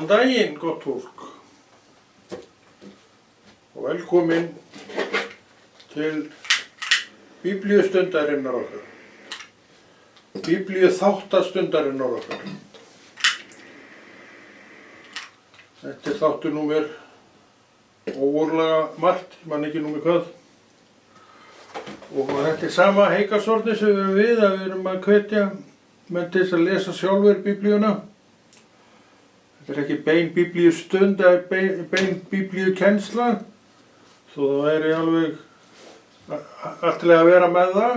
Góðan daginn, gott fólk, og velkomin til Biblíustundarinnar okkar, Biblíuþáttastundarinnar okkar. Þetta þáttur númer ógurlega margt, ég man ekki númer hvað. Og þetta sama heikasorni sem við erum að hvetja menn til þess að lesa sjálfur Biblíuna. Þetta ekki bein biblíustund eða bein biblíukennsla, þó það væri alveg alltilega að vera með það,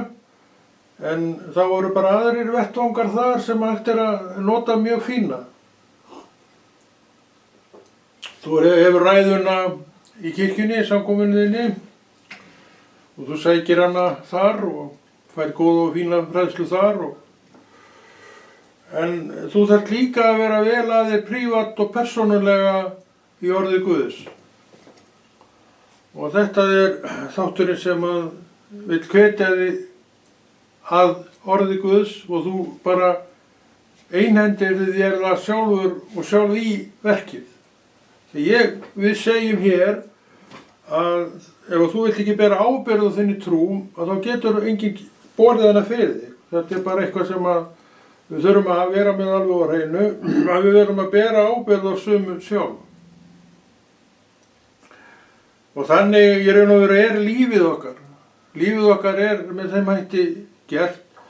en það voru bara aðrir vettvangar þar sem hægt að nota mjög fína. Þú hefur ræðuna í kirkjunni, samkomunniðinni, og þú sækir hana þar og fær góða og fína fræðslu þar. En þú þarft líka að vera vel að þér prívat og persónulega í orði Guðs. Og þetta þátturinn sem vill hvetja þig að orði Guðs og þú bara einhendir þér það sjálfur og sjálf í verkið. Þegar við segjum hér að ef þú vilt ekki bera ábyrgð á þinni trú, að þá getur enginn borðið hana fyrir þig. Þetta bara eitthvað sem við þurfum að vera með alveg á hreinu, að við verðum að bera ábyrgð á sömu sjálf. Og þannig í raun og veru lífið okkar. Lífið okkar með þeim hætti gert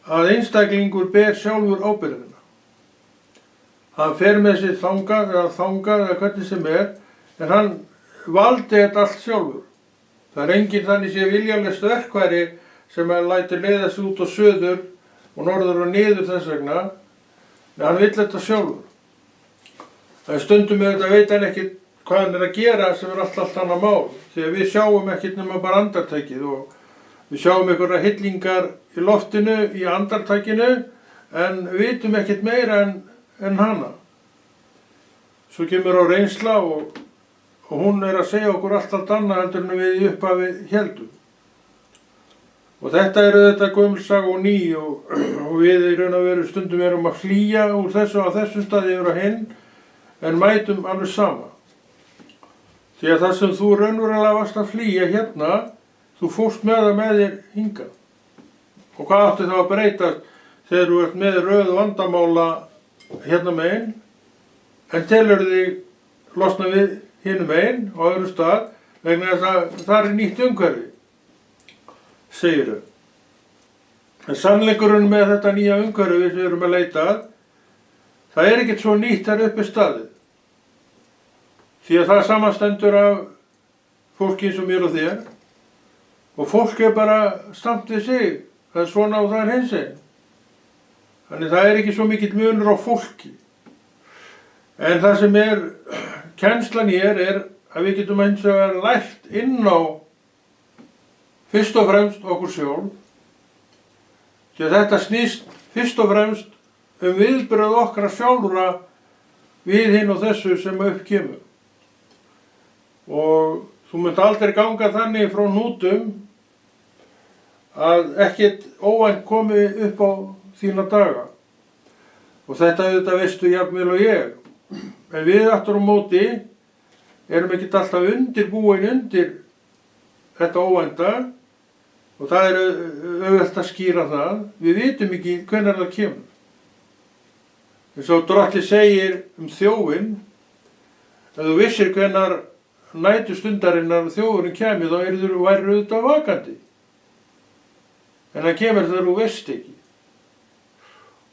að einstaklingur ber sjálfur ábyrgðina. Hann fer með sér þangað eða hvernig sem en hann valdi þetta allt sjálfur. Það enginn þannig sé viljalegt verkfæri sem lætur leiða sig út á söður og norður og niður þess vegna, en hann vill þetta sjálfur. Það stundum með þetta veit hann ekkert hvað hann að gera sem allt annað mál, því að við sjáum ekkert nema bara andartækið og við sjáum einhverja hillingar í loftinu, í andartækinu, en við vitum ekkert meira en hana. Svo kemur á reynsla og hún að segja okkur allt annað heldur en við í upphafi héldum. Og þetta þetta gömulsaga og ný og við í raun og veru stundum erum að flýja úr þessu á þessum staði yfir á hinn, en mætum alveg sama. Því að það sem þú raunverulega varst að flýja hérna, þú fórst með það með þér hingað. Og hvað átti þá að breytast þegar þú ert með röð vandamála hérna megin, en telur þig losna við hinum megin á öðrum stað, vegna þess að það nýtt umhverfi. Segiru. En sannleikurinn með þetta nýja umhverfi sem við erum að leita að, það ekkert svo nýtt þar uppi staðið. Því að það samanstendur af fólki eins og mér og þér, og fólk bara stamt við sig, það svona og það hinsegin. Þannig það ekki svo mikill munur á fólki. En það sem kennslan hér að við getum eins og vera lært inn á fyrst og fremst okkur sjálf, því að þetta snýst fyrst og fremst viðbrögð okkar sjálfra við hinn og þessu sem upp kemur. Og þú munt aldrei ganga þannig frá hnútum að ekkert óvænt komi upp á þína daga. Og þetta veistu jafnvel og ég. En við aftur á móti erum ekkert alltaf undirbúin undir þetta óvænta, og það auðvelt að skýra það. Við vitum ekki hvenær það kemur. Eins og Drottinn segir þjófinn, ef þú vissir hvenær nætustundarinnar þjófurinn kemur, þá værirðu auðvitað vakandi. En það kemur þegar þú veist ekki.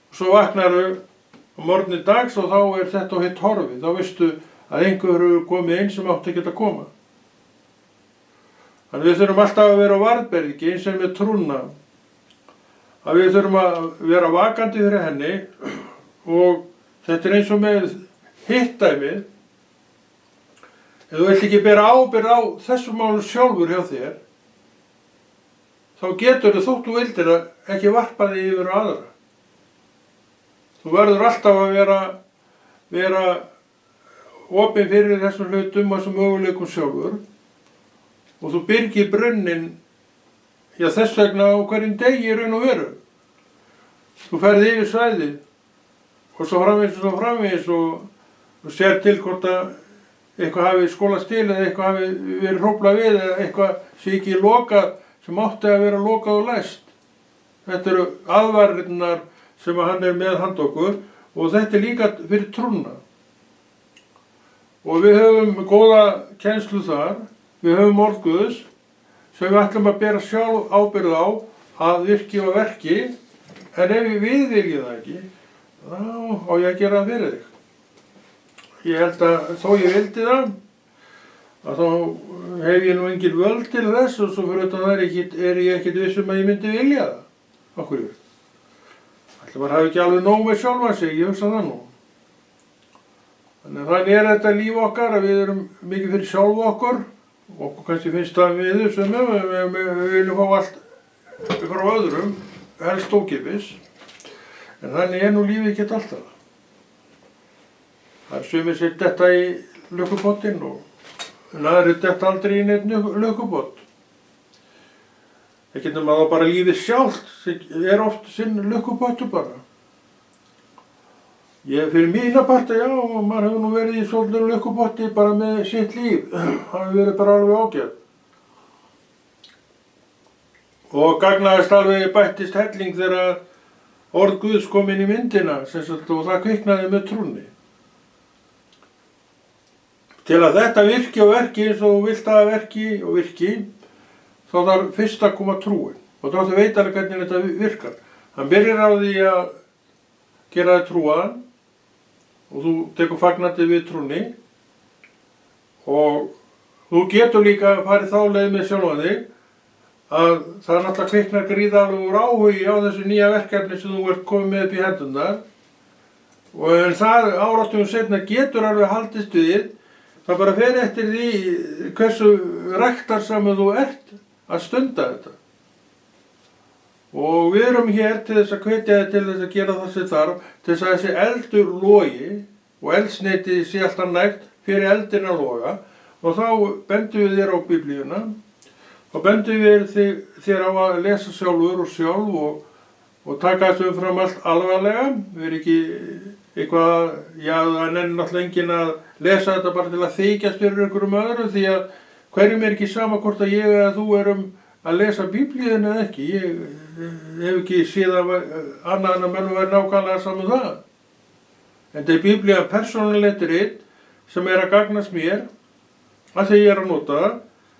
Og svo vaknarðu á morgni dags og þá þetta á hitt horfið. Þá veistu að einhver hefur komið inn sem átti ekki að koma. Þannig við þurfum alltaf að vera á varðbergi eins og með trúna. Að við þurfum að vera vakandi fyrir henni, og þetta eins og með hitt dæmið. Ef þú vilt ekki bera ábyrgð á þessum málum sjálfur hjá þér, þá getur þótt þú vildir ekki varpa þig yfir aðra. Þú verður alltaf að vera opinn fyrir þessum hlutum og þessum möguleikum sjálfur, og þú byrgir brunnin, þess vegna á hverjum degi í raun og veru. Þú ferð yfir svæðið og svo framvegis og sér til hvort að eitthvað hafi skólast til eða eitthvað hafi verið hróflað við eða eitthvað sé ekki lokað sem átti að vera lokað og læst. Þetta eru aðvarirnar sem hann er með handa okkur og þetta er líka fyrir trúna. Og við höfum góða kennslu þar, við höfum orð Guðs sem við ætlum að bera sjálf ábyrgð á að virki og verki, en ef við viljum það ekki, þá á ég að gera það fyrir þig. Ég held að þó ég vildi það, að þá hef ég nú engin völd til þess og svo fyrir utan það er ég ekkert viss að ég myndi vilja það. Okkur yfir. Ætli maður hafi ekki alveg nóg með sjálfa sig, ég hugsa það nú. Þannig er þetta líf okkar að við erum mikið fyrir sjálf okkur. Okkur kannski finnst það við þessum, við viljum fá allt frá öðrum, helst ókeypis. En þannig er nú lífið ekki alltaf. Það er sumir sér detta í lukkupottinn en aðrir detta aldrei í neitt lukkupott. Það getur maður bara lífið sjálft, er oft sinn lukkupottur bara. Fyrir mína parta, já, maður hefur nú verið í svolítið lukkupotti bara með sitt líf. Það hefur verið bara alveg ágætt. Og gagnaðist alveg bættist helling þegar orð Guðs kom inn í myndina, og það kviknaði með trúnni. Til að þetta virki og verki eins og þú vilt að verki og virki, þá þarf fyrst að koma trúin. Og þá veit alveg hvernig þetta virkar. Hann byrjar á því að gera þig trúaðan og þú tekur fagnandi við trúnni og þú getur líka farið þá leið með sjálfan þig að það náttúrulega kviknar gríðarlegur áhugi á þessu nýja verkefni sem þú ert komið með upp í hendurnar og það áratugum seinna getur alveg haldist við. Það bara fer eftir því hversu ræktarsamur þú ert að stunda þetta. Og við erum hér til þess að hvetja þig til þess að gera það sem þarf, til þess að þessi eldur logi og eldsneyti sé alltaf nægt fyrir eldin að loga og þá bendum við þér á Biblíuna og bendum við þér á að lesa sjálfur og sjálf og taka þessu fram allt alvarlega. Við erum ekki eitthvað, já það nenni náttúrulega enginn að lesa þetta bara til að þykjast fyrir einhverjum öðrum því að hverjum er ekki sama hvort að ég eða þú erum að lesa Biblíuna eða ekki. Ég hef ekki séð annað en að mönnum verið nákvæmlega saman það. En þetta er Biblían persónulegt rit sem er að gagnast mér að því ég er að nota það,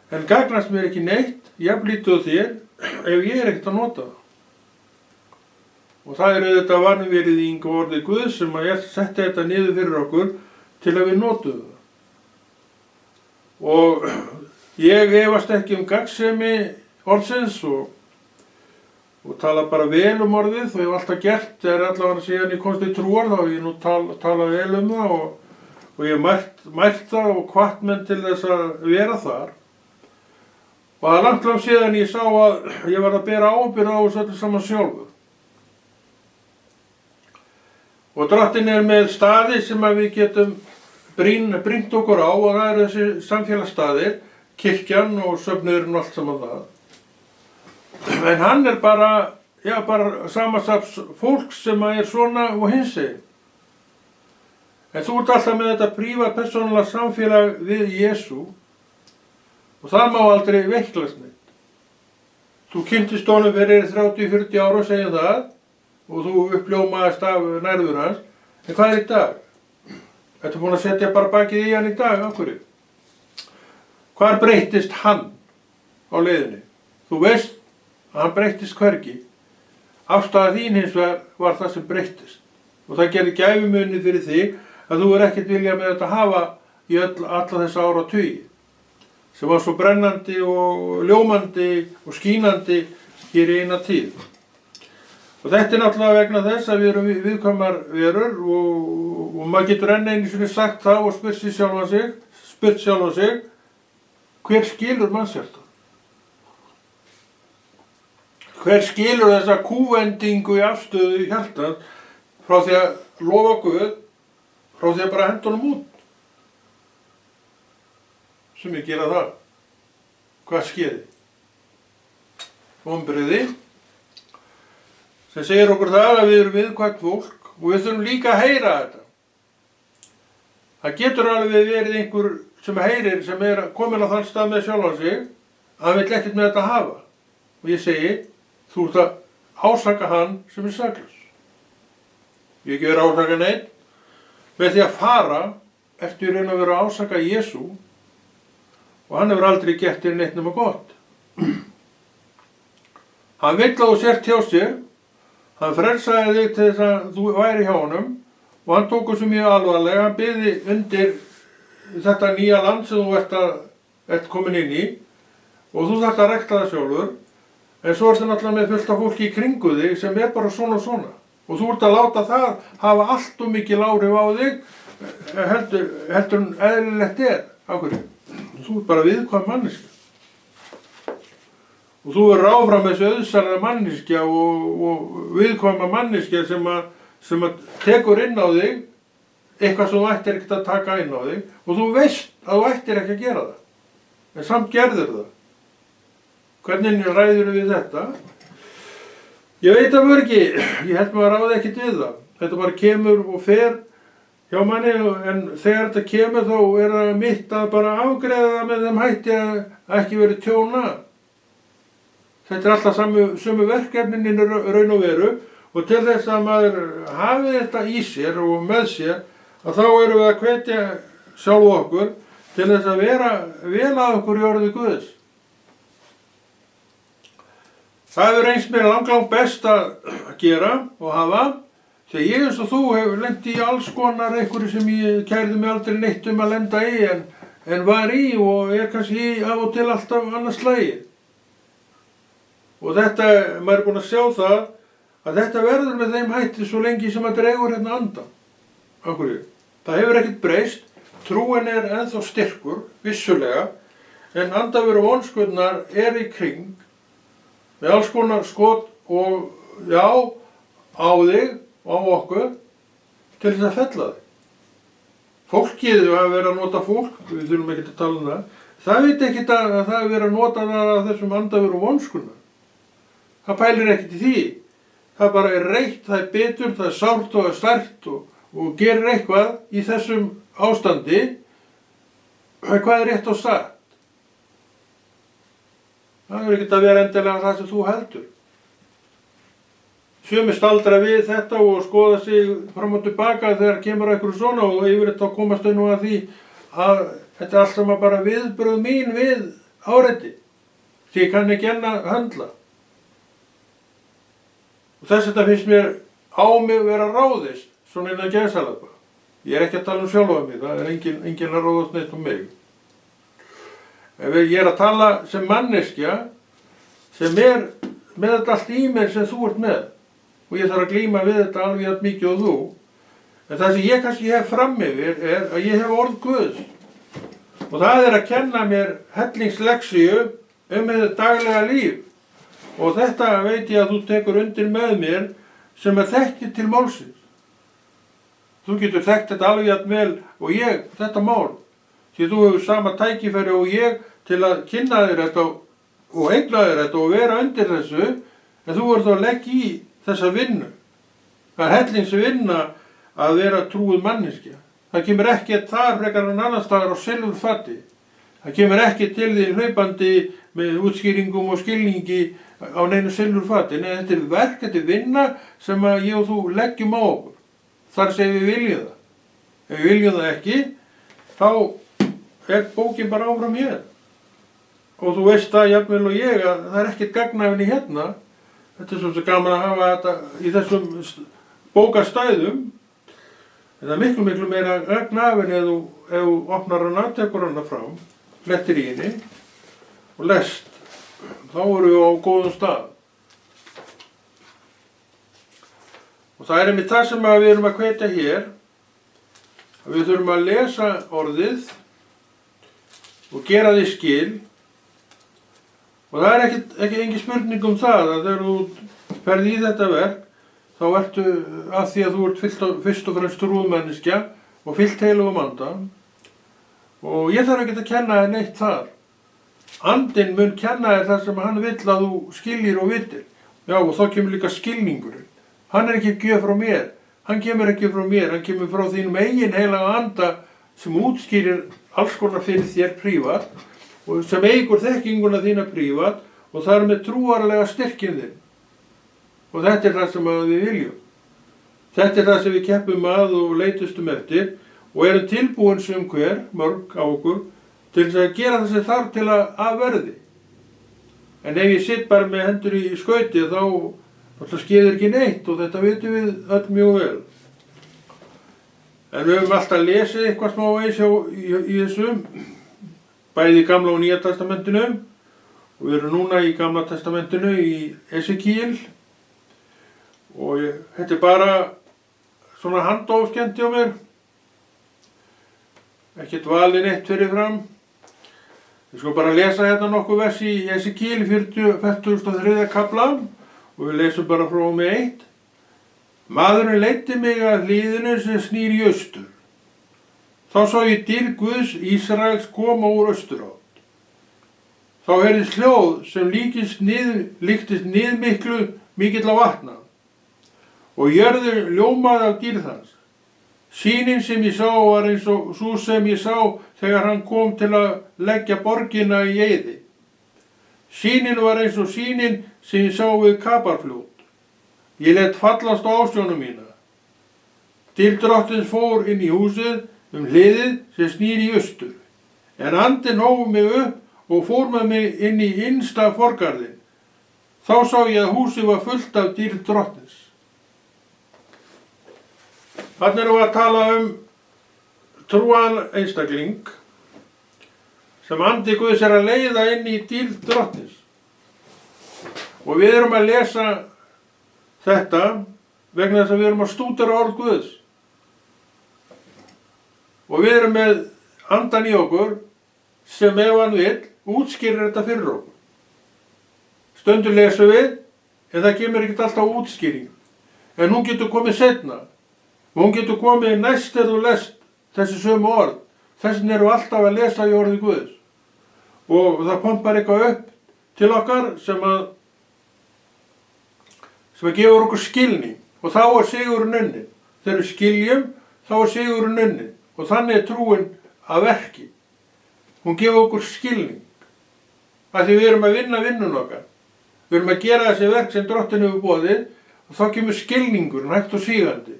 en gagnast mér ekki neitt, jafnlítið þér, ef ég er ekkert að nota það. Og það er auðvitað vanvirðing og orðið Guðs sem að setja þetta niður fyrir okkur til að við notum það. Og ég efast ekki gagnsemi orðsins og tala bara vel orðið, og ég hef alltaf gert, það er allavega síðan ég komst í trúar, þá hef ég nú talað vel það og ég hef mælt það og hvatt menn til þess að vera þar. Og það er langt síðan ég sá að ég var að bera ábyrgð á þessu öllu saman sjálfur. Og Drottinn er með staði sem að við getum brýnt okkur á og það eru þessi samfélagsstaðir, kirkjan og söfnuðurinn og allt saman það. En hann er bara samansafns fólks sem er svona og hinsegin. En þú ert alltaf með þetta prívat persónulega samfélag við Jesú og það má aldrei veiklast neitt. Þú kynntist honum fyrir 30-40 ára og segja það og þú uppljómaðist af nærður hans, en hvað er í dag? Ertu búin að setja bara bakið í hann í dag, af hverju? Hvar breyttist hann á leiðinni? Þú veist að hann breyttist hvergi. Afstaða þín hins vegar var það sem breyttist. Og það gerði gæfumunni fyrir þig að þú ekkert vilja með þetta hafa í alla þessa áratugi, sem var svo brennandi og ljómandi og skínandi hér í eina tíð. Og þetta er náttúrulega vegna þess að við erum viðkvæmar verur og maður getur enn einu sinni sagt það og spurt sjálfan sig, hver skilur mannshjartað? Hver skilur þessa kúvendingu í afstöðu í hjartað frá því að lofa Guð, frá því að bara henda honum út? Sem ég gera það. Hvað skeiði? Vonbrigði sem segir okkur það að við erum viðkvæmt fólk og við þurfum líka að heyra þetta. Það getur alveg verið einhver sem heyrir, sem komin á þann stað með sjálfan sig, að hann vill ekkert með þetta hafa. Og ég segi, þú ert að ásaka hann sem saklaus. Ég ekki verið að ásaka neitt. Með því að fara, ertu í raun að vera að ásaka Jesú, og hann hefur aldrei gert þér neitt nema gott. Hann vill að þú sért hjá sér, hann frelsaði þig til þess að þú væri hjá honum, og hann tók þessu mjög alvarlega, hann byði undir þetta nýja land sem þú ert komin inn í, og þú þarft að rækta það sjálfur, en svo ertu náttúrulega með fullt af fólki í kringu þig sem bara svona og svona, og þú ert að láta það hafa allt og mikil áhrif á þig, heldur en eðlilegt af hverju. Þú ert bara viðkvæm manneskja. Og þú verður áfram þessu auðsarra manneskja og viðkvæma manneskja sem að tekur inn á þig eitthvað sem þú ættir ekkert að taka inn á þig, og þú veist að þú ættir ekki að gera það. En samt gerðir það. Hvernig ræður við þetta? Ég veit það ekki. Ég held maður ráði ekkert við það. Þetta bara kemur og fer hjá manni, en þegar þetta kemur þá það mitt að bara afgreiða það með þeim hætti að ekki verið tjóna. Þetta alltaf sömu verkefnin í raun og veru, og til þess að maður hafi þetta í sér og með sér, að þá erum við að hvetja sjálf okkur til þess að vera vel að okkur í orði Guðs. Það hefur reynst mér langt best að gera og hafa, þegar ég eins og þú hefur lent í alls konar einhverju sem ég kærði mig aldrei neitt að lenda í, en var í og kannski af og til alltaf annars slagið. Og þetta, maður búinn að sjá það, að þetta verður með þeim hætti svo lengi sem að dregur hérna andan. Af hverju? Það hefur ekkert breyst, trúin ennþá styrkur, vissulega, en andaveru vonskurnar í kring, með alls konar skot og á þig og á okkur, til þess að fella þig. Fólkið hafa verið að nota fólk, við þurfum ekkert að tala það, það veit ekkert að það hefur verið að nota það af þessum andaveru vonskurnar. Það pælir ekkert í því. Það bara reitt, það bitur, það sárt og sært og gerir eitthvað í þessum ástandi. Hvað rétt og satt? Það er ekkert að vera endilega það sem þú heldur. Sumir staldra við þetta og skoða sig fram og tilbaka þegar kemur eitthvað svona, og yfirleitt þá komast þau nú að því að þetta er allt saman bara viðbrögð mín við áreiti. Því ég kann ekki enn að höndla. Og þess að finnst mér á mig vera ráðist, svona innan gæsalappa. Ég er ekki að tala sjálfa mig, það er enginn að ráðast neitt mig. Ég er að tala sem manneskja, sem með þetta allt í mér sem þú ert með. Og ég þarf að glíma við þetta alveg jafn mikið og þú. En það sem ég kannski hef fram yfir að ég hef orð Guðs. Og það að kenna mér hellingslexíu þetta daglega líf. Og þetta veit ég að þú tekur undir með mér sem þekkir til málsins. Þú getur þekkt þetta alveg jafn vel og ég, þetta mál. Því þú hefur sama tækifæri og ég til að kynna þér þetta og eigna þér þetta og vera undir þessu, en þú verður þá að leggja í þessa vinnu. Það er hellingsvinna að vera trúið manneskja. Það kemur ekkert þar frekar en annars staðar á silfurfati. Það kemur ekki til því hlaupandi með útskýringum og skilningi á neinu silfurfati. Nei, þetta er verk, þetta er vinna sem að ég og þú leggjum á okkur. Þar sem við viljum það. Ef við viljum það ekki, þá er bókin bara áfram hér. Og þú veist það jafnvel og ég að það er ekkert gagnafinn í hérna. Þetta er svo gaman að hafa þetta í þessum bókastæðum. Það er miklu meira gagnafinn ef þú opnar hana, tekur hana fram, flettir í henni og lest. Þá erum við á góðum stað. Og það er einmitt það sem við erum að hvetja hér, að við þurfum að lesa orðið og gera því skil. Og það er engin spurning um það að þegar þú ferð í þetta verk, þá ertu að því að þú ert fyrst og fremst trúðmanneskja og fyllt heilugum anda. Og ég þarf ekki að kenna þér neitt þar. Andinn mun kenna þér það sem hann vill að þú skiljir og vitir. Já, og þá kemur líka skilningurinn. Hann er ekki gjöf frá mér. Hann kemur ekki frá mér, hann kemur frá þínum eigin heilaga anda sem útskýrir alls konar fyrir þér prívat og sem eigur þekkinguna þína prívat og þar með trúarlega styrkinn þinn. Og þetta það sem við viljum. Þetta það sem við keppum að og leitustum eftir og erum tilbúin sem hver, mörg á okkur, til þess að gera það sem þarf til að verði. En ef ég sitt bara með hendur í skauti þá skeður ekki neitt og þetta vitum við öll mjög vel. En við höfum alltaf lesið eitthvað smá eins í þessum, bæði í Gamla og Nýja testamentinu og við erum núna í Gamla testamentinu í Esekíel og þetta bara svona handófskend hjá mér, ekkert valið neitt fyrir fram. Við skulum bara lesa hérna nokkuð vers í Esekíel 43. kafla og við lesum bara frá með 1. Maðurinn leiddi mig að hlíðinu sem snýr í austur. Þá sá ég dýrð Guðs Ísraels koma úr austurátt. Þá heyrðist hljóð sem líktist niðmiklu mikilla vatna og jörður ljómaði af dýrð hans. Sýnin sem ég sá var eins og sú sem ég sá þegar hann kom til að leggja borgina í eyði. Sýnin var eins og sýnin sem ég sá við Kaparfljót. Ég lét fallast á ásjónu mína. Dýrð Drottins fór inn í húsið hliðið sem snýr í austur. En andinn hóf mig upp og fór með mig inn í innsta forgarðinn. Þá sá ég að húsið var fullt af dýrð Drottins. Þarna erum við að tala trúan einstakling sem andi Guðs að leiða inn í dýrð Drottins. Og við erum að lesa þetta vegna þess að við erum að stúdera orð Guðs. Og við erum með andan í okkur sem ef hann vill útskýrir þetta fyrir okkur. Stundum lesum við en það kemur ekkert alltaf útskýring. En hún getur komið seinna. Og hún getur komið næst þegar þú lest þessi sömu orð. Þess vegna erum við alltaf að lesa í orði Guðs. Og það pompar eitthvað upp til okkar sem að gefur okkur skilning. Og þá sigurinn unnin. Þegar við skiljum, þá sigurinn unnin. Og þannig trúin að verki. Hún gefur okkur skilning. Af því við erum að vinna vinnun okkar. Við erum að gera þessi verk sem Drottinn hefur boðið og þá kemur skilningur, hægt og sígandi.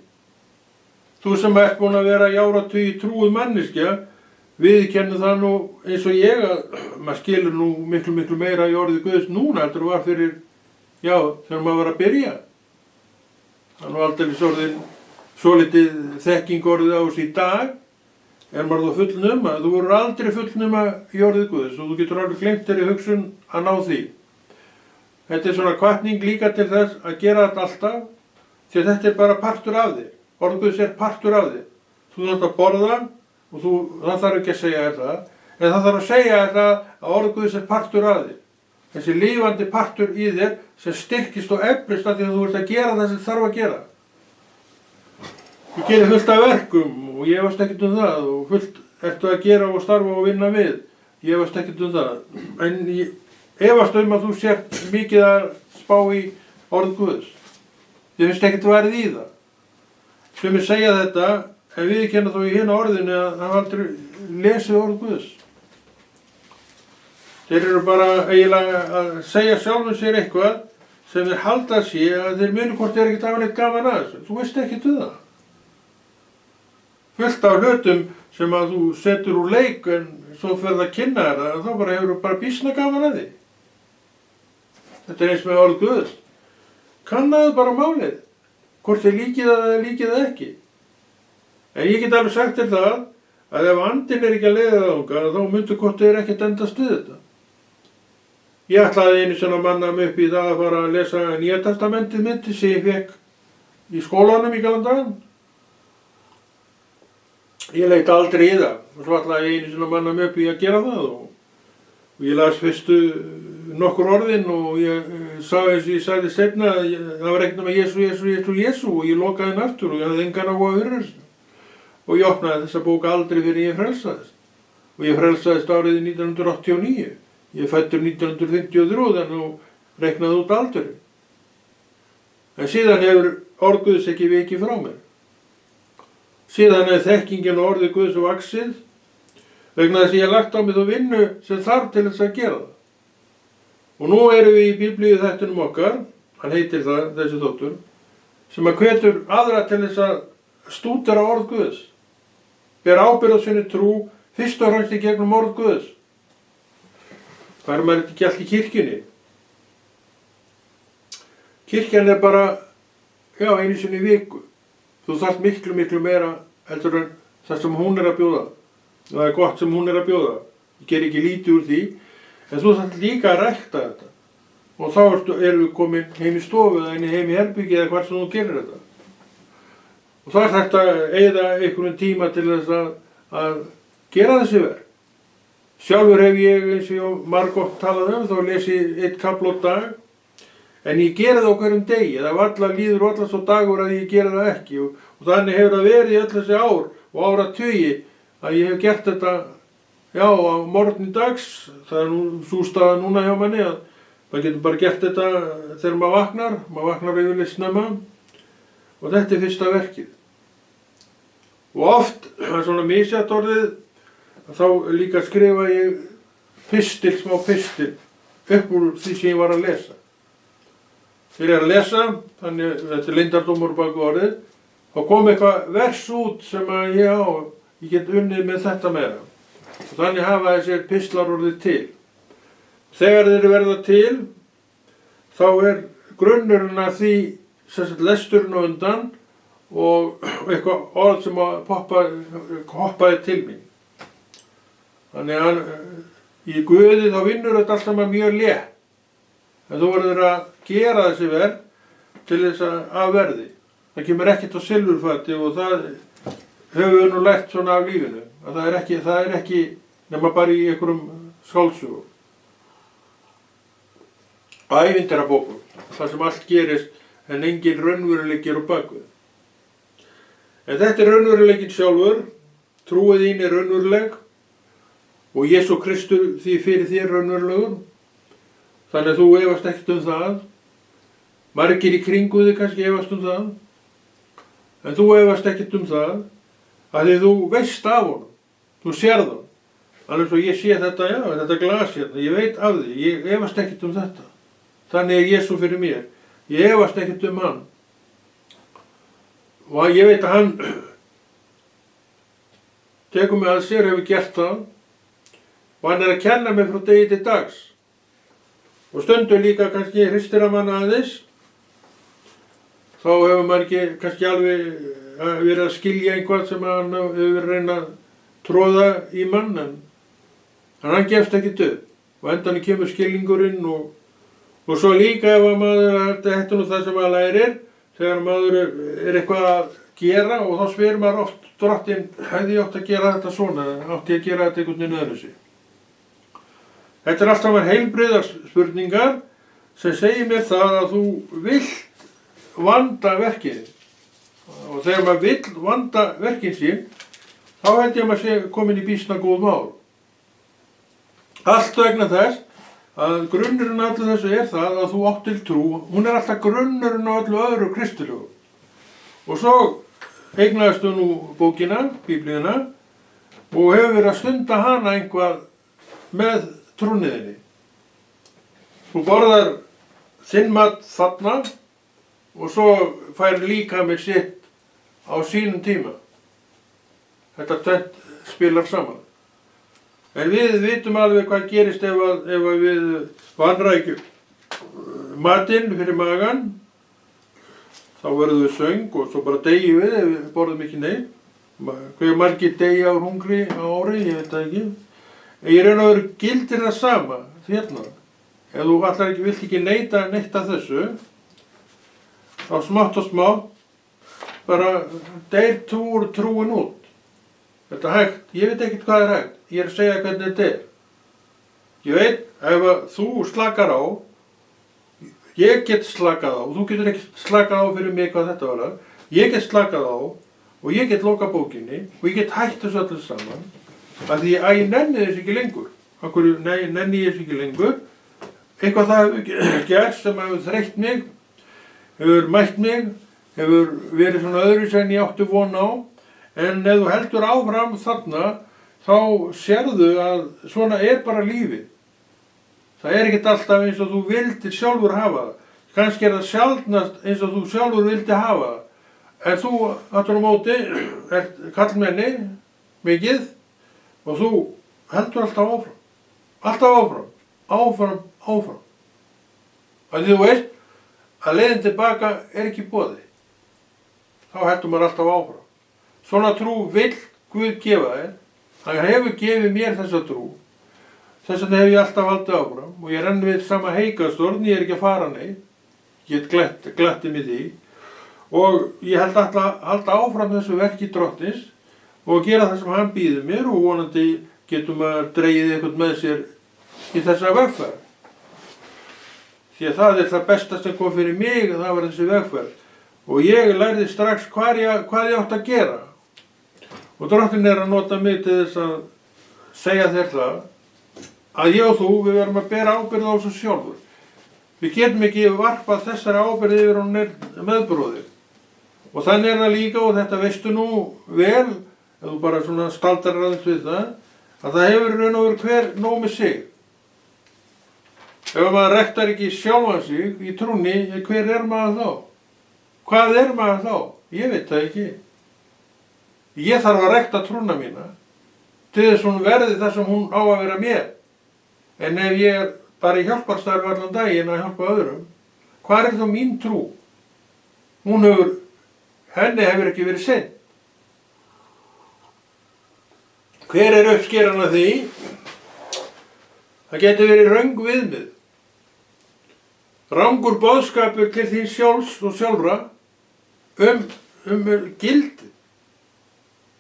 Þú sem ert búin að vera í áratugi trúið manneskja, viðurkenni það nú eins og ég að maður skilur nú miklu meira í orðið Guðs núna heldur var fyrir, þegar maður var að byrja. Það nú aldrei svolítið þekking orðið á þessu í dag, en maður þá fullnuma, þú verður aldrei fullnuma í orðið Guðs og þú getur aldrei gleymt þér í hugsun að ná því. Þetta svona hvatning líka til þess að gera þetta alltaf, því að þetta bara partur af þér. Orð Guðs partur af þér. Þú þarft að borða og það þarf ekki að segja þetta, en það þarf að segja þetta að orð Guðs partur af þér. Þessi lifandi partur í þér sem styrkist og eflist af því að þú ert að gera það sem þarf að gera. Ég gerir fullt af verkum og ég efast ekkert það og fullt ertu að gera og starfa og vinna við. Ég efast ekkert það. En ég efast að þú sért mikið að spá í orð Guðs. Ég finnst ekkert værið í það. Sumir segja þetta, en viðurkenna þó í hina orðinu að hafa aldrei lesið orð Guðs. Þeir eru bara eiginlega að segja sjálfum sér eitthvað sem þeir halda sér að þeir muni hvort þeir ekkert hafa neitt gaman að þessu. Þú veist ekkert það. Fullt af hlutum sem að þú setur úr leik en svo ferð að kynna það, þá bara hefur þú bara býsna gaman að því. Þetta eins með orð Guðs. Kannaðu bara málið. Hvort þið líkið það eða líkið það ekki. En ég get alveg sagt þér það að ef andinn ekki að leiða þangað þá myndu hvort þeir ekkert endast við þetta. Ég ætlaði einu sinni að manna mig upp í það að fara að lesa Nýja testamentið mitt sem ég fekk í skólanum í gamla daga. Ég leit aldrei í það og svo ætlaði ég einu sinni að manna mig upp í að gera það og ég las fyrstu nokkur orðin og ég sá eins og ég sagði seinna að það var ekkert nema Jesú og ég lokaði henni aftur og ég hafði engan á að hurra þessu. Og ég opnaði þessa bók aldrei fyrir ég frelsaðist. Og ég frelsaðist árið 1989. Ég fættur 1953 þannig og reiknaði út aldurinn. En síðan hefur orð Guðs ekki vikið frá mér. Síðan þekkingin og orðið Guðs vaxið, vegna þess að ég hef lagt á mig þá vinnu sem þarf til þess að gera það. Og nú erum við í Biblíu þættinum okkar, hann heitir það, þessi þáttur, sem að hvetur aðra til þess að stúdera orð Guðs. Ber ábyrgð á sinni trú, fyrst og fremst í gegnum orð Guðs. Það er maður ekki allt í kirkjunni. Kirkjan bara, einu sinni í viku. Þú þarft miklu, miklu meira heldur en það sem hún að bjóða. Það er gott sem hún að bjóða. Ég ger ekki lítið úr því. En þú þarft líka að rækta þetta. Og þá erum við komin heim í stofu eða heim í herbyggi eða hvað sem þú gerir þetta. Og það er hægt að eyða einhvern tíma til þess að gera þessi verk. Sjálfur hef ég, eins og ég margoft talað þá lesi eitt kafla á dag. En ég geri það á hverjum degi. Það varla líður varla svo dagur að ég geri það ekki. Og þannig hefur það verið í öll þessi ár og áratugi að ég hef gert þetta, á morgni dags. Það er nú sú staða núna hjá manni að maður getur bara gert þetta þegar maður vaknar yfirleitt snemma og þetta er fyrsta verkið. Og oft, það er svona misjafnt orðið, þá líka skrifa ég smá pistil upp úr því sem ég var að lesa. Þegar ég er að lesa, þannig þetta er leyndardómur bak orðið, þá kom eitthvað vers út sem að ég get unnið með þetta meira. Og þannig hafa þessir pistlar orðið til. Þegar þeir verða til, þá er grunnurinn að því lesturinn á undan og eitthvað orð sem hoppaði til mín. Þannig að í Guði þá vinnur þetta allt saman mjög létt. En þú verður að gera þessi verk til þess að verði. Það kemur ekkert á silfurfati og það höfum við nú lært svona af lífinu. Að það er ekki nema bara í einhverjum skáldsögum. Ævintýrabókum, þar sem allt gerist en engin raunveruleiki er á bakvið. En þetta er raunveruleikin sjálfur, trúið þín er raunveruleg og Jesú Kristur því fyrir þér raunverulegur. Þannig að þú efast ekkert það. Margir í kringu þig kannski efast það. En þú efast ekkert það að því þú veist af honum. Þú sérð hann. Alveg svo ég sé þetta, þetta glas hérna, ég veit af því, ég efast ekkert þetta. Þannig er Jesú fyrir mér. Ég efast ekkert hann. Og ég veit að hann tekur mig að sér, hefur gert það. Og hann er að kenna mig frá degi til dags. Og stundum líka kannski hristir að manna aðeins. Þá hefur maður ekki kannski alveg verið að skilja einhvað sem hann hefur verið að reyna að tróða í mann. En hann gefst ekkert upp. Og endanum kemur skilningurinn og svo líka ef að maður, þetta er nú það sem maður lærir, þegar maður er eitthvað að gera og þá spyr maður oft Drottinn, hefði ég átt að gera þetta svona, átti ég að gera þetta einhvern veginn öðruvísi. Þetta er alltaf heilbrigðar spurningar sem segir mér það að þú vilt vanda verkið. Og þegar maður vill vanda verkið sín, þá held ég að maður sé komin í býsna góð mál. Allt vegna þess að grunnurinn af öllu þessu er það að þú átt til trú, hún er alltaf grunnurinn á öllu öðru kristilegu. Og svo eignaðist þú nú bókina, Biblíuna, og hefur verið að stunda hana einhvað með trúniðinni. Þú borðar þinn mat þarna og svo fær líkaminn sitt á sínum tíma. Þetta tvennt spilar saman. En við vitum alveg hvað gerist ef við vanrækjum matinn fyrir magan. Þá verðum við söng og svo bara deyjum við ef við borðum ekki neitt. Hver margir deyja á hungri á ári, ég veit það ekki. En ég raun og veru gildir það sama hérna. Ef þú vilt ekki neita neitt af þessu, þá smátt og smátt bara deyr trúin út. Þetta er hægt, ég veit ekkert hvað er hægt, ég er að segja hvernig þetta er. Ég veit, ef þú slakar á, ég get slakað á, og þú getur ekki slakað á fyrir mig hvað þetta var. Ég get slakað á, og ég get lokað bókinni, og ég get hætt þessu öllu saman, af því að ég nenni þessu ekki lengur. Akkur nenni ég þessu ekki lengur. Eitthvað það hefur gert sem hefur þreytt mig, hefur mætt mig, hefur verið svona öðru sem ég átti von á, En ef þú heldur áfram þarna, þá sérðu að svona bara lífið. Það ekkert alltaf eins og þú vildir sjálfur hafa það. Kannski það sjaldnast eins og þú sjálfur vildi hafa það. En þú, aftur á móti, ert karlmenni, mikið, og þú heldur alltaf áfram. Alltaf áfram. Áfram, áfram. Því þú veist að leiðin tilbaka ekki í boði. Þá heldur maður alltaf áfram. Svona trú vill Guð gefa þér. Hann hefur gefið mér þessa trú. Þess vegna hef ég alltaf haldið áfram og ég renn við sama heikastorn, ég ekki að fara neitt. Ég gletti mig því og ég held alltaf halda áfram þessu verki Drottins og gera það sem hann býður mér og vonandi getum að dregið eitthvað með sér í þessa vegferð. Því að það það besta sem kom fyrir mig, það var þessi vegferð. Og ég lærði strax hvað ég átt að gera. Og Drottinn að nota mig til þess að segja þér það að ég og þú, við verðum að bera ábyrgð á þessu sjálfur. Við getum ekki varpað þessari ábyrgð yfir á meðbróðir. Og þannig það líka, og þetta veistu nú vel, ef þú bara svona staldar aðeins við það, að það hefur raun og veru hver nóg með sig. Ef maður rektar ekki sjálfan sig í trúnni, hver maður þá? Hvað maður þá? Ég veit það ekki. Ég þarf að rekta trúna mína til þess hún verði það sem hún á að vera mér. En ef ég bara í hjálparstarfi allan daginn að hjálpa öðrum, hvað þá mín trú? Henni hefur ekki verið sinn. Hver uppskeran af því? Það getur verið röng viðmið. Rangur boðskapur til þín sjálfs og sjálfra gildi.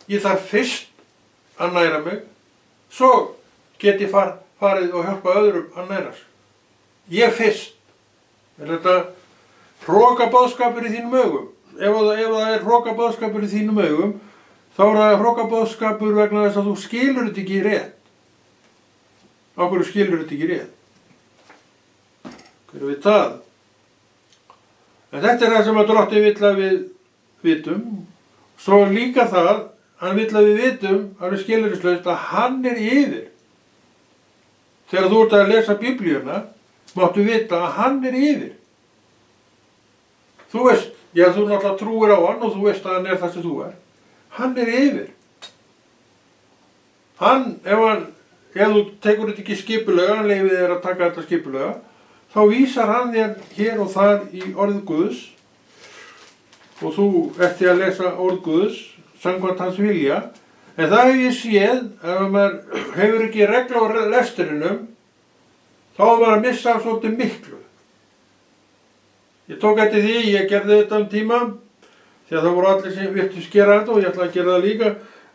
Ég þarf fyrst að næra mig, svo get ég farið og hjálpa öðrum að næra sig. Ég fyrst. Þetta hrokaboðskapur í þínum augum. Ef það hrokaboðskapur í þínum augum, þá það hrokaboðskapur vegna þess að þú skilur þetta ekki rétt. Á hverju skilur þetta ekki rétt? Hver veit það? En þetta það sem að Drottinn vill að við vitum. Svo líka það, hann vill að við vitum, alveg skilyrðislaust, að hann yfir. Þegar þú ert að lesa Biblíuna, máttu vita að hann yfir. Þú veist, þú náttúrulega trúir á hann og þú veist að hann það sem þú Hann yfir. Ef þú tekur þetta ekki skipulega, hann leyfir þér að taka þetta skipulega, þá vísar hann þér hér og þar í orð Guðs og þú ert að lesa orð Guðs, samkvæmt hans vilja. En það hef ég séð, ef maður hefur ekki regla á lestrinum, þá er maður að missa svolítið miklu. Ég tók eftir því, ég gerði þetta tíma, því að það voru allir sem virtust gera þetta og ég ætlaði að gera það líka.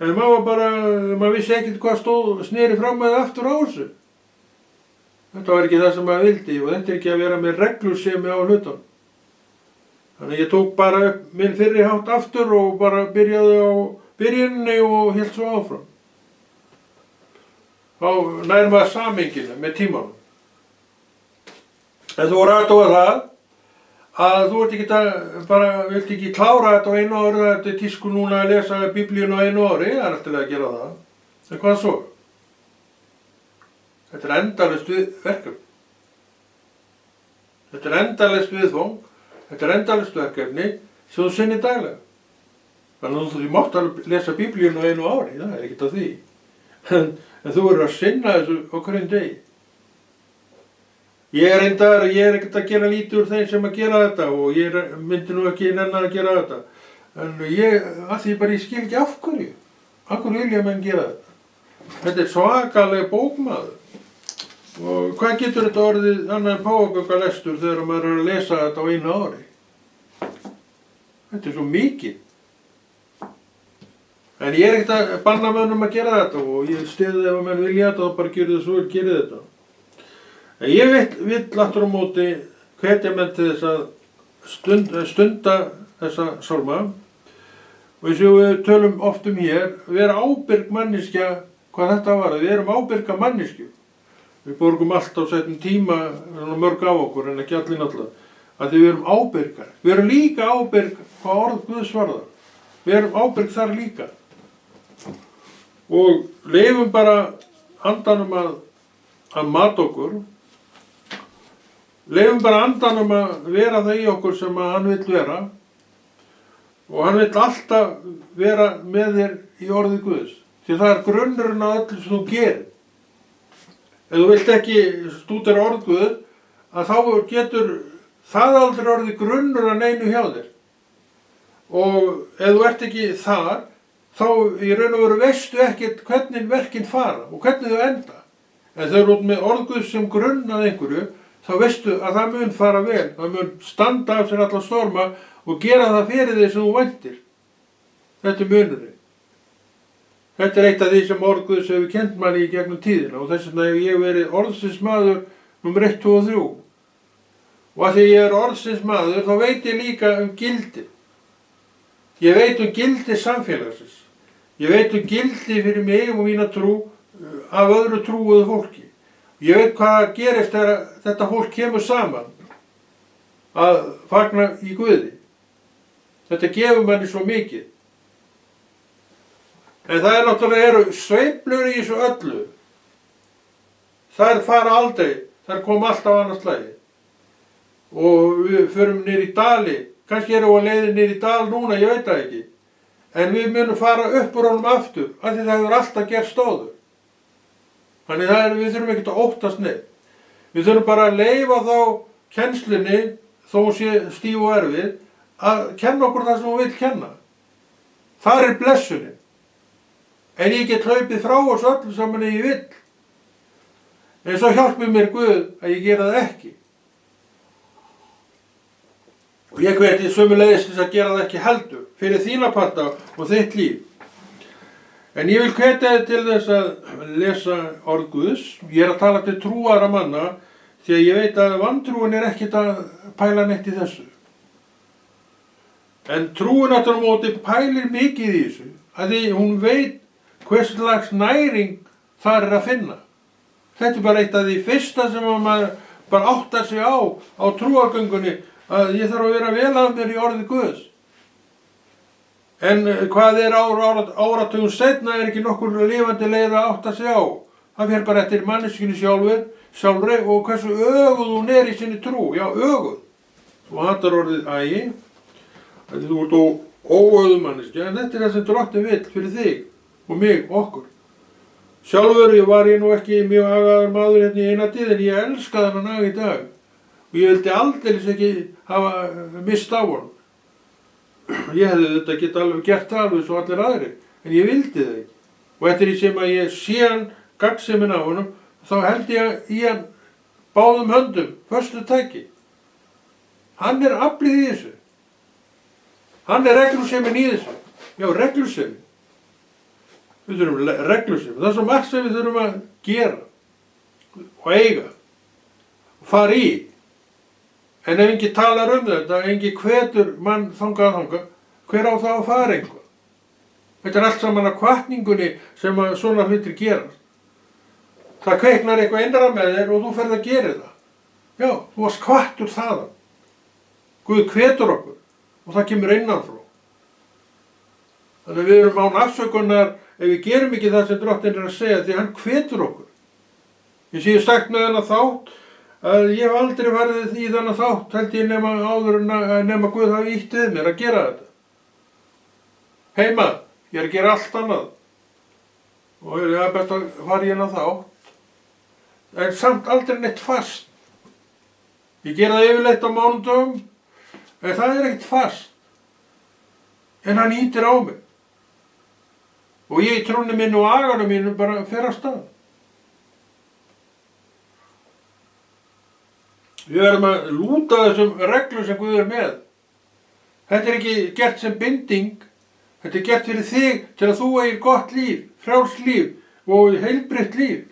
En maður vissi ekkert hvað stóð sneri fram eða aftur á þessu. Þetta var ekki það sem maður vildi og þetta ekki að vera með reglusemi á hlutunum. Þannig ég tók bara upp minn fyrri hátt aftur og bara byrjaði á byrjunni og hélt svo áfram. Þá nær maður samhenginu með tímanum. En þú voru aðtóa það að þú vilt ekki klára þetta á einu ári, þetta tísku núna að lesa Biblíuna á einu ári, það alltaf að gera það. En hvað svo? Þetta endalaust verkefni. Þetta endalaust viðfang, þetta endalaust verkefni sem þú sinnir daglega. Þannig að þú mátt að lesa Biblíuna á einu ári, það ekkert á því. En þú verður að sinna þessu á hverjum degi. Ég ekkert að gera lítið úr þeim sem að gera þetta og ég myndi nú ekki nenna að gera þetta. En ég skil ekki af hverju. Af hverju vilja menn gera þetta? Þetta svakaleg bókmaður. Og hvað getur þetta orðið annað en páfagaukalestur þegar maður að lesa þetta á einu ári? Þetta svo mikið. En ég ekkert að banna mönnum að gera þetta og ég styði ef menn vilja þetta og bara gera þetta svo, gera þetta. En ég vill aftur á móti hvetja menn til þess að stunda þessa sálma og eins og við tölum oft hér, vera ábyrg manneskja hvað þetta var, við erum ábyrga manneskju. Við borgum allt á setjum tíma, mörg af okkur en ekki allir náttúrulega, að við erum ábyrgar. Við erum líka ábyrg hvað orð Guðs varðar. Við erum ábyrg þar líka. og leyfum bara andanum að mata okkur. Leyfum bara andanum að vera það í okkur sem að hann vill vera, og hann vill alltaf vera með þér í orði Guðs, því það er grunnurinn að öllu sem þú gerir. Ef þú vilt ekki stúdera orð Guð, að þá getur það aldrei orðið grunnur að neinu hjá þér. Og ef þú ert ekki þar, þá í raun og veru veistu ekkert hvernig verkin fara og hvernig þau enda. En þegar þú ert með orð Guðs sem grunn að einhverju, þá veistu að það mun fara vel, það mun standa af sér alla storma og gera það fyrir þig sem þú væntir. Þetta er munurinn. Þetta er eitt af því sem orð Guðs hefur kennt manni í gegnum tíðina, og þess vegna hef ég verið orðsins maður númer 1, 2 og 3. Og að því ég er orðsins maður, þá veit ég líka gildi. Ég veit gildi samfélagsins. Ég veit gildi fyrir mig og mína trú af öðru trúuðu fólki. Ég veit hvað gerist þegar þetta fólk kemur saman að fagna í Guði. Þetta gefur manni svo mikið. En það er náttúrulega sveiflur í þessu öllu. Þær fara aldrei, þær koma alltaf annars slagi. Og við förum niður í dali, kannski erum við á leiðin niður í dal núna, ég veit það ekki. En við munum fara upp úr honum aftur, af því það hefur alltaf gerst áður. Þannig við þurfum ekkert að óttast neitt. Við þurfum bara að leyfa þá kennslunni, þó sé stíf og erfið, að kenna okkur það sem hún vill kenna. Það er blessunin. En ég get hlaupið frá þessu öllu saman ef ég vill. En svo hjálpi mér Guð að ég gera það ekki. Og ég hveti sömuleiðis til að gera það ekki heldur, fyrir þína parta og þitt líf. En ég vil hvetja þig til þess að lesa orð Guðs. Ég er að tala til trúara manna, því að ég veit að vantrúin er ekkert að pæla neitt í þessu. En trúin aftur á móti pælir mikið í þessu, að því hún veit hvers slags næring þar er að finna. Þetta er bara eitt af því fyrsta sem maður bara áttar sig á trúargöngunni, að ég þarf að vera vel að mér í orði Guðs. En hvað er áratugum seinna er ekki nokkur lifandi leið að átta sig á. Það fer bara eftir manneskjunni sjálfri og hversu öguð hún er í sinni trú. Já, öguð. Þú hattar orðið ægi. Þú ert óöguð manneskja, en þetta er það sem Drottinn vill fyrir þig og mig og okkur. Sjálfur var ég nú ekki mjög agaður maður hérna í eina tíð, en ég elskaði hann að í dag. Og ég vildi aldeilis ekki hafa mist á honum. Ég hefði þetta geta alveg gert það alveg svo allir aðrir, en ég vildi það ekki. Og eftir því sem að ég sé hann gagnsemin á honum, þá held ég í hann báðum höndum, föstu tæki. Hann er aflið í þessu. Hann er reglusemin í þessu. Já, reglusemin. Við þurfum reglusemin. Það er svo margt sem við þurfum að gera og eiga og fara í. En ef enginn talar þetta, enginn hvetur mann þangað, hver á það að fara eitthvað? Þetta er allt saman að hvatningunni sem að svona hlutir gerast. Það kveiknar eitthvað innra með þér og þú ferð að gera það. Já, þú varst hvattur þaðan. Guð hvetur okkur og það kemur innan frá. Þannig að við erum án afsökunar ef við gerum ekki það sem Drottinn er að segja, því hann hvetur okkur. Ég sé sagt með þennan þátt að ég hef aldrei farið í þennan þátt, held ég nema Guð hafi ýtt við mér að gera þetta. Heima, ég er að gera allt annað. Og ég er best að fara í þennan þátt. En samt aldrei neitt fast. Ég gera það yfirleitt á mánudögum, en það er ekkert fast. En hann ýtir á mig. Og ég í trúnni minn og aganum mínu bara fer af stað. Við verðum að lúta þessum reglum sem Guð er með. Þetta er ekki gert sem binding. Þetta er gert fyrir þig til að þú eigir gott líf, frjálst líf og heilbrigt líf.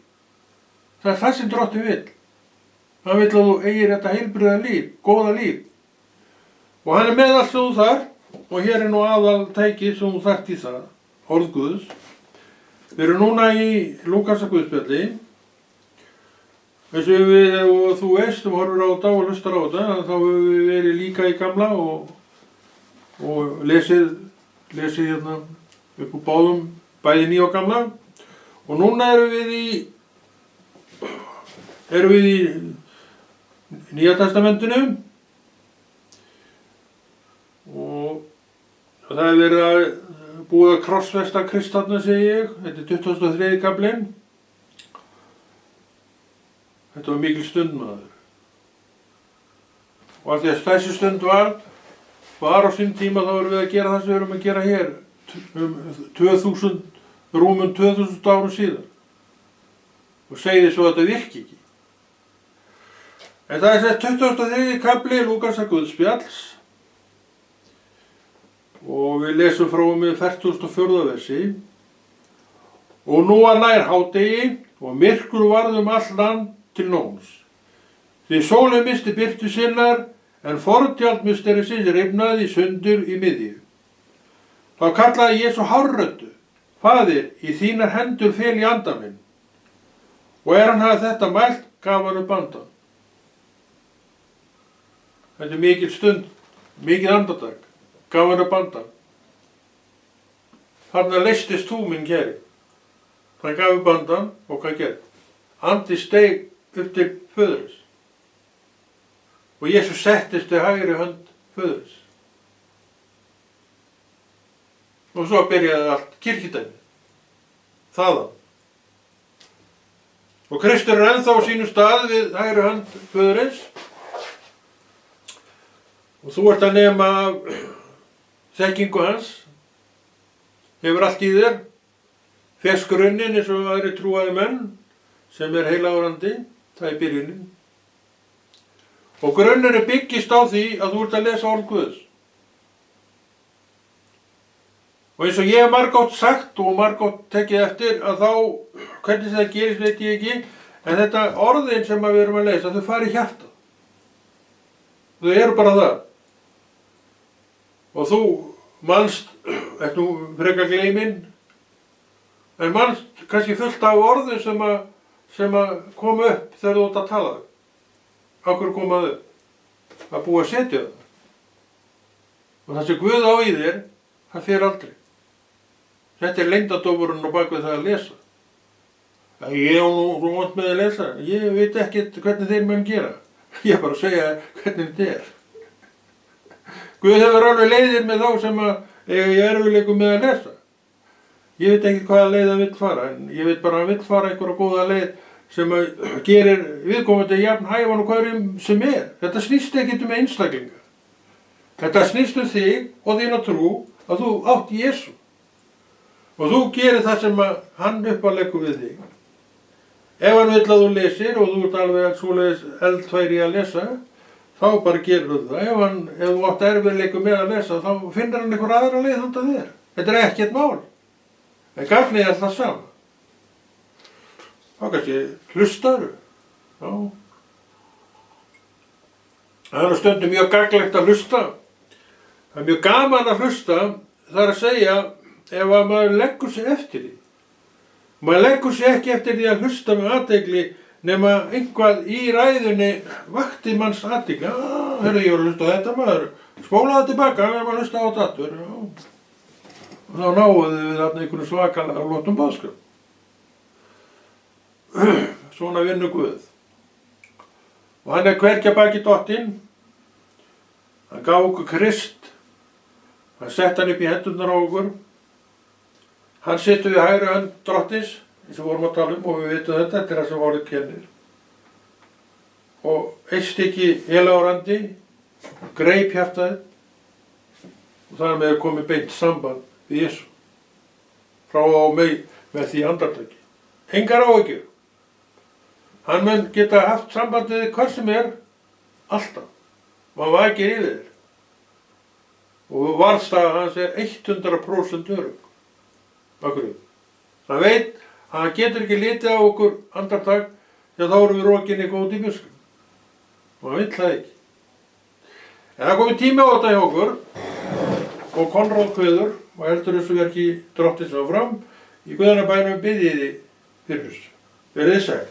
Það er það sem Drottinn vill. Hann vill að þú eigir þetta heilbriða líf, góða líf. Og hann er með allt sem þú þarf. Og hér er nú aðal tæki sem þú þarft í það, orð Guðs. Við erum núna í Lúkasar Guðspjalli. Þessu við, og þú veist, þú horfir á þetta og hlustar á þetta, þá hefur við verið líka í gamla og lesið hérna upp úr báðum bæði nýja og gamla. Og núna erum við í Nýja testamentinu og það er verið að búið að krossfesta Krist þarna, segi ég. Þetta er 23. kaflinn. Þetta var mikil stund, maður. Og af því að þessi stund var á sín tíma, þá erum við að gera það sem við erum að gera hér rúmum 2000 árum síðan. Og segði svo að þetta virki ekki. En það er þess 23. kafli Lúkasar Guðspjalls og við lesum frá með 44. versi. Og nú var nær hádegi og myrkur varð all land til nóns. Því sólin missti birtu sinnar en forntjald musterisins rifnaði sundur í miðju. Þá kallaði Jesú hárröddu: Faðir, í þínar hendur fel ég anda minn. Og hann hafði þetta mælt, gaf hann upp andann. Þetta er mikil stund, mikil andartak, gaf hann upp andann. Þarna leystist þú, minn kæri. Það gaf upp andann og hvað gerði? Andi steig upp til föðurins. Og Jesús settist til hægri hönd föðurins. Og svo byrjaði allt kirkjudæmið. Þaðan. Og Kristur er ennþá á sínu stað við hægri hönd föðurins. Og þú ert að nema þekkingu hans. Hefur allt í þér. Fékkst grunninn eins og aðri trúaði menn sem er heilagur-andi. Það er byrjunin. Og grunnurinn byggist á því að þú ert að lesa orð Guðs. Og eins og ég hef margótt sagt og margótt tekið eftir að þá, hvernig þetta gerist veit ég ekki, en þetta orðin sem við erum að lesa, þau fara í hjartað. Þau eru bara það. Og þú manst, ert nú frekar gleyminn, en manst kannski fullt af orðin sem að koma upp þegar þú ert að tala. Af hverju komaðu upp? Það búið að setja það. Og það sem Guð á í þér, það fer aldrei. Þetta er leyndardómurinn á bakvið það að lesa. Ég á nú vont með að lesa. Ég veit ekkert hvernig þeir menn gera. Ég bara að segja hvernig þetta er. Guð hefur alveg leiðir með þá sem að eiga í erfiðleikum með að lesa. Ég veit ekki hvaða leið hann vill fara, en ég veit bara að hann vill fara einhverja góða leið sem að gerir viðkomandi jafn hæfan og hverjum sem er. Þetta snýst ekkert um einstaklinga. Þetta snýst um þig og þína trú að þú átt Jesú. Og þú gerir það sem að hann uppáleggur við þig. Ef hann vill að þú lesir og þú ert alveg svoleiðis eldfæri að lesa, þá bara gerur þú það. Ef þú átt erfiðleikum með að lesa, þá finnur hann einhver aðra leið handa þér. Þetta er ekkert mál. En gagnið er það sama. Þá kannski hlustaðu. Já. Það er stundum mjög gagnlegt að hlusta. Það er mjög gaman að hlusta, það er að segja, ef að maður leggur sig eftir því. Maður leggur sig ekki eftir því að hlusta með athygli nema einhvað í ræðunni vakti manns athygli. Hörru, ég var að hlusta á þetta maður. Spóla það tilbaka, við erum að hlusta á þetta aftur. Og þá náðu við þarna einhvern svakalega flottum boðskap. Svona vinnu Guð. Og hann er hvergi að baki dottinn. Hann gaf okkur Krist. Hann sett hann upp í hendurnar á okkur. Hann situr við hægri hönd drottins, eins og vorum að tala um, og við veitum þetta er það sem orðið kennir. Og eitt stykki heilagur andi, greip hjartaðið og þar með komið beint samband við Jesú. Frá og með því andartaki. Engar áhyggjur. Hann mun geta haft sambandið hvað sem er, alltaf. Og hann vakir yfir þér. Og varðstaða hans er 100% örugg. Bakgrunn. Hann veit að hann getur ekki litið á okkur andartak því að þá erum við rokin eitthvað út í buskum. Og hann vill það ekki. En það komið tími á þetta hjá okkur og Konráð kveður og heldur þessu verki drottins áfram. Í Guðanna bænum biðið þið fyrir þessu. Verið þið sæl.